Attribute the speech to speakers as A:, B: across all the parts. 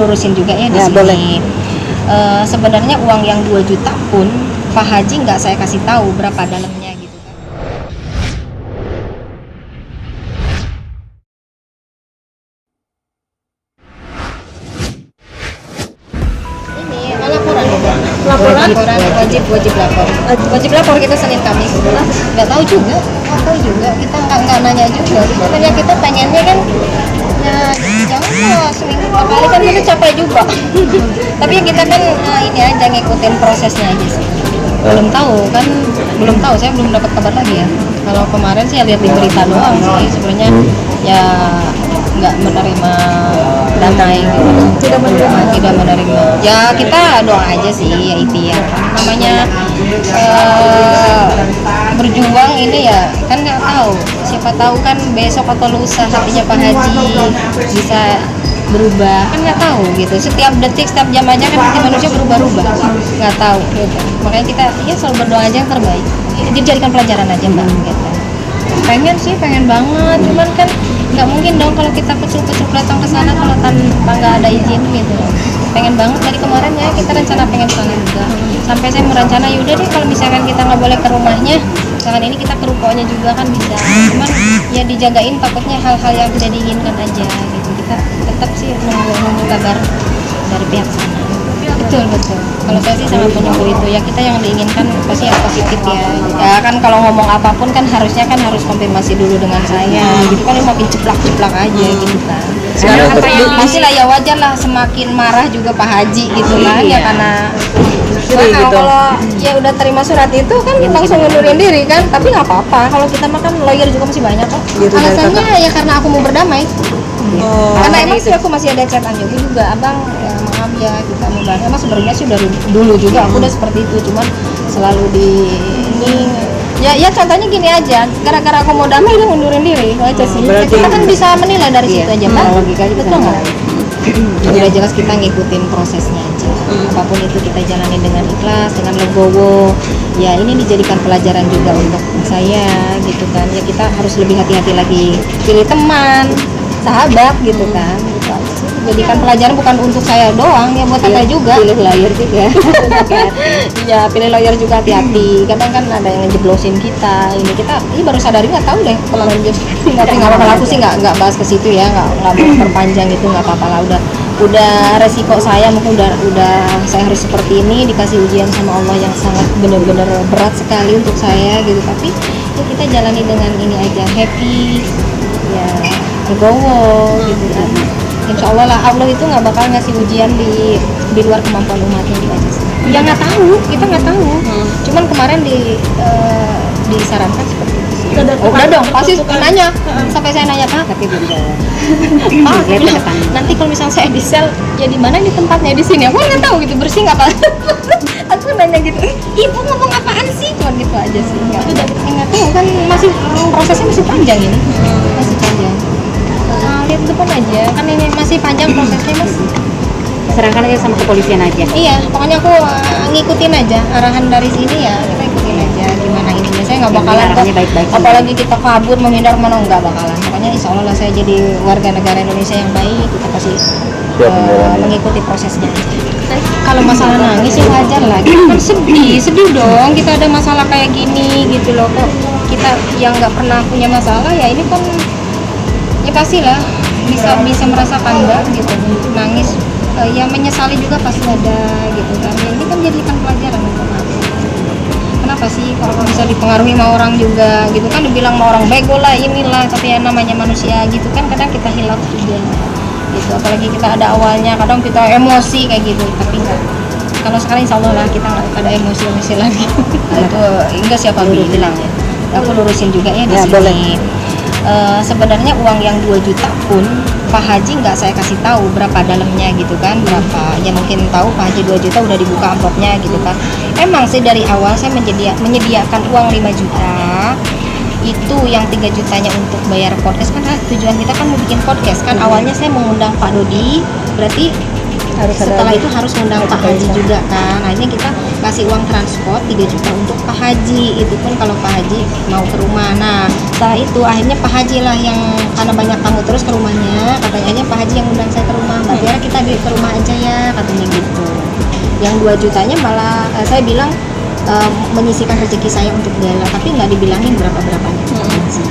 A: lurusin juga ya di
B: Ya,
A: sini.
B: boleh.
A: Sebenarnya uang yang 2 juta pun Pak Haji nggak saya kasih tahu berapa dalamnya gitu kan. Ini laporan wajib lapor. Wajib lapor kita Senin Kamis. Nggak tahu juga kita nggak nanya juga. Sebenarnya kita pengennya kan ya jangan kalau seminggu 2 kali kan kita capek juga. Tapi ya kita kan ini aja ngikutin prosesnya aja sih. Belum tahu saya belum dapat kabar lagi ya. Kalau kemarin sih lihat di berita doang sih sebenarnya ya nggak menerima damai gitu. tidak menerima ya kita doa aja sih ya ikhtiar namanya berjuang ini ya kan nggak tahu siapa tahu kan besok atau lusa hatinya Pak Haji bisa berubah kan nggak tahu gitu setiap detik setiap jam aja kan hati manusia berubah-ubah nggak tahu gitu makanya kita ya selalu berdoa aja yang terbaik dijadikan pelajaran aja mbak gitu pengen banget cuman kan nggak mungkin dong kalau kita kucuk-kucuk datang ke sana kalau tanpa nggak ada izin gitu pengen banget dari kemarin ya kita rencana pengen sana juga sampai saya merencana yaudah deh kalau misalkan kita nggak boleh ke rumahnya misalkan ini kita ke rukonya juga kan bisa cuman ya dijagain takutnya hal-hal yang tidak diinginkan aja gitu kita tetap sih nunggu kabar dari pihak sana betul kalau saya sih sangat menunggu itu ya kita yang diinginkan pasti yang positif ya kan kalau ngomong apapun kan harusnya kan harus konfirmasi dulu dengan saya gitu kan makin ceplak aja gitu kan sekarang apa yang pastilah ya wajar lah semakin marah juga Pak Haji gitu kan ya karena gitu. Kalau ya udah terima surat itu kan langsung ngundurin diri kan tapi nggak apa-apa kalau kita makan lawyer juga masih banyak kok alasannya ya karena aku mau berdamai karena emang sih aku masih ada chatan juga abang ya maaf ya kita mau bahas emang sebenarnya sih dari dulu juga aku udah seperti itu cuman selalu di ini ya contohnya gini aja gara-gara aku mau damai udah ngundurin diri aja sih kita kan bisa menilai dari situ aja kan betul nggak udah jelas kita ngikutin prosesnya aja apapun itu kita jalani dengan ikhlas dengan legowo ya ini dijadikan pelajaran juga untuk saya gitu kan ya kita harus lebih hati-hati lagi pilih teman sahabat gitu kan jadikan pelajaran bukan untuk saya doang ya buat saya juga pilih lawyer juga ya pilih lawyer juga hati-hati kadang kan ada yang ngejeblosin kita ini baru sadari nggak tahu deh kalau nggak apa-apa aku sih nggak bahas ke situ ya nggak mau perpanjang itu nggak apa-apa lah udah resiko saya mungkin udah saya harus seperti ini dikasih ujian sama Allah yang sangat benar-benar berat sekali untuk saya gitu tapi ya kita jalani dengan ini aja happy ya legowo gitu kan insya Allah lah Allah itu nggak bakal ngasih ujian di luar kemampuan umatnya gitu aja sih ya nggak tahu kita nggak tahu cuman kemarin disarankan seperti itu sih udah dong pasti nanya sampai saya nanya tapi belum jawab nanti kalau misalnya saya di sel ya di mana di tempatnya di sini aku nggak tahu gitu bersih nggak apa aku nanya gitu ibu ngomong apaan sih cuma gitu aja sih nggak tahu kan masih prosesnya masih panjang ini masih panjang lihat depan aja kan ini masih panjang prosesnya mas
B: serahkan aja sama kepolisian aja
A: iya pokoknya aku ngikutin aja arahan dari sini ya kita ikutin aja gimana ininya saya nggak bakalan kok apalagi kita kabur menghindar mana nggak bakalan pokoknya insya Allah lah saya jadi warga negara Indonesia yang baik kita pasti mengikuti prosesnya aja kalau masalah nangis ya wajar lah kita kan sedih dong kita ada masalah kayak gini gitu loh kok kita yang nggak pernah punya masalah ya ini kan ya pastilah bisa merasakan mbak gitu nangis ya menyesali juga pasti ada gitu kan ya, ini kan jadikan pelajaran untuk aku kenapa sih kalau bisa dipengaruhi sama orang juga gitu kan dibilang sama orang bego lah inilah tapi ya namanya manusia gitu kan kadang kita hilaf juga gitu apalagi kita ada awalnya kadang kita emosi kayak gitu tapi kalau sekarang insya Allah lah kita nggak ada emosi lagi itu enggak siapa bilang ya aku lurusin juga ya di sini boleh. Sebenarnya uang yang 2 juta pun Pak Haji nggak saya kasih tahu berapa dalamnya gitu kan berapa ya mungkin tahu Pak Haji 2 juta udah dibuka amplopnya gitu kan emang sih dari awal saya menyediakan uang 5 juta itu yang 3 jutanya untuk bayar podcast kan tujuan kita kan mau bikin podcast kan awalnya saya mengundang Pak Dodi berarti
C: Harus ada
A: setelah itu harus ngundang Pak Haji juga kan. Akhirnya kita kasih uang transport 3 juta untuk Pak Haji, itu pun kalau Pak Haji mau ke rumah. Nah setelah itu akhirnya Pak Haji lah yang, karena banyak tamu terus ke rumahnya, katanya aja Pak Haji yang undang saya ke rumah, Mbak Tiara kita ke rumah aja ya, katanya gitu. Yang 2 jutanya malah saya bilang menyisihkan rezeki saya untuk gala, tapi nggak dibilangin berapa-berapanya Pak Haji.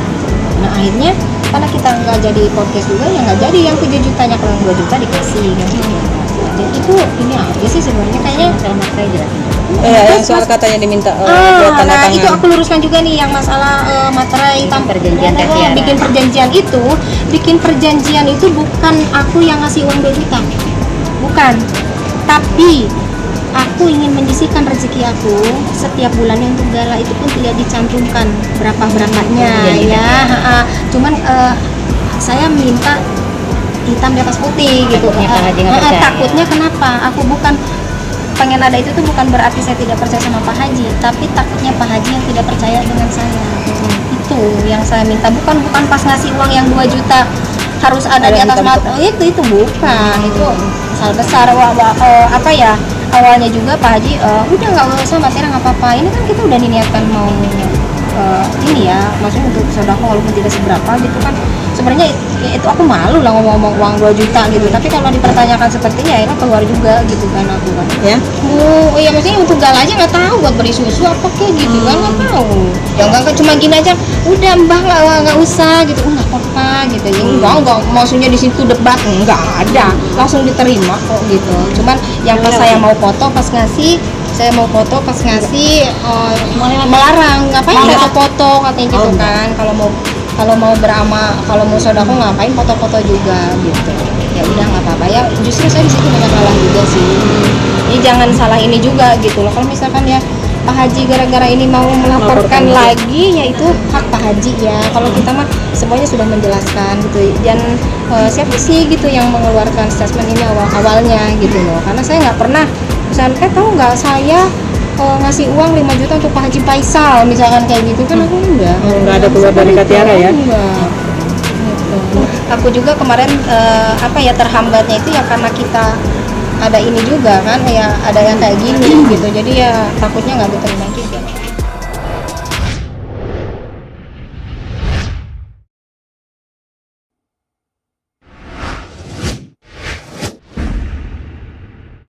A: Nah akhirnya karena kita nggak jadi podcast juga, ya nggak jadi yang 7 jutanya, kalau yang 2 juta dikasih kan gitu. Jadi itu ini aja sih sebenarnya kayaknya.
B: Masalah saya jelasin.
C: Iya, yang soal katanya diminta buat tanda
A: Nah
C: tangan.
A: itu aku luruskan juga nih yang masalah materai
B: Perjanjian Kak Tiara.
A: bikin perjanjian itu bukan aku yang ngasih uang 2 juta, bukan, tapi aku ingin menyisihkan rezeki aku setiap bulannya untuk gala, itu pun tidak dicantumkan berapanya ya. Cuman saya minta hitam di atas putih gitu.
B: Takutnya Pak Haji nggak percaya.
A: Takutnya kenapa? Aku bukan pengen ada itu tuh bukan berarti saya tidak percaya sama Pak Haji, tapi takutnya Pak Haji yang tidak percaya dengan saya. Itu yang saya minta, bukan pas ngasih uang yang 2 juta harus ada di atas mata. Itu bukan, itu salah besar. Apa ya, awalnya juga Pak Haji udah nggak usah Mbak Tera, nggak apa-apa, ini kan kita udah diniatkan mau ini ya, maksudnya untuk sedekah walaupun tidak seberapa gitu kan. Sebenarnya itu aku malu lah ngomong uang 2 juta gitu, tapi kalau dipertanyakan sepertinya ya keluar juga gitu kan aku kan.
C: Ya.
A: Iya maksudnya untuk gala aja nggak tahu buat beli susu apa kayak gitu kan, nggak tahu. Ya enggak cuma gini aja, udah Mbah nggak usah gitu, nggak apa-apa gitu ya. Enggak maksudnya di situ debat nggak ada, langsung diterima kok gitu. Cuman yang pas saya mau foto pas ngasih, melarang, ngapain foto-foto katanya gitu kan. Kalau mau beramal, kalau mau sedekah ngapain foto-foto juga gitu. Ya udah nggak apa-apa ya. Justru saya di situ banyak salah juga sih. Ini jangan salah ini juga gitu loh. Kalau misalkan ya Pak Haji gara-gara ini mau melaporkan lagi, ya itu hak Pak Haji ya. Kalau kita mah semuanya sudah menjelaskan gitu. Dan siapa sih gitu yang mengeluarkan statement ini awalnya gitu loh. Karena saya nggak pernah, misalkan tahu nggak saya ngasih uang 5 juta untuk Pak Haji Faisal misalkan kayak gitu kan, aku enggak.
C: Nggak ada keluar dari Kak Tiara ya?
A: Enggak. Gitu. Aku juga kemarin terhambatnya itu ya karena kita ada ini juga kan, ya ada yang kayak gini gitu, jadi ya takutnya nggak diterima juga.